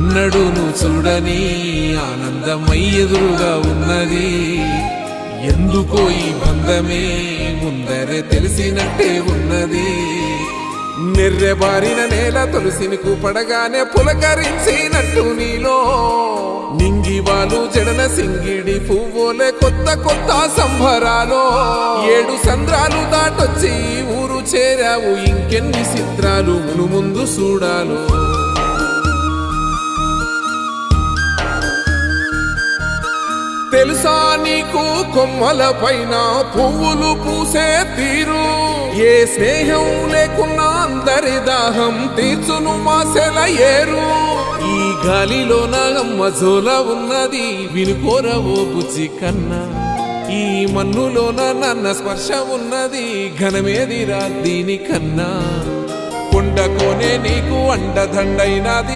ఎన్నడూను చూడని ఆనందమై ఎదురుగా ఉన్నది. ఎందుకో ఈ బంధమే ముందరే తెలిసినట్టే ఉన్నది. నెర్రెబారిన నేల తులసిని కూపడగానే పులకరించినట్టు నీలో నింగివాలు జడన సింగిడి పువ్వులే కొత్త కొత్త సంబరాలో. 7 సంద్రాలు దాటొచ్చి ఊరు చేరావు, ఇంకెన్ని చిత్రాలు మును ముందు చూడాలో. తెలుసా నీకు కొమ్మల పైన పువ్వులు పూసే తీరు? ఏ స్నేహం లేకున్నా అందరి దాహం తీర్చును మాసెల ఏరు. ఈ గాలిలోన అమ్మజోల ఉన్నది, వినుకోరవో బుజ్జి కన్నా. ఈ మన్నులోన నన్న స్పర్శ ఉన్నది, ఘనమేదిరా దీనికన్నా. కొండకోనే నీకు అండదండైనది.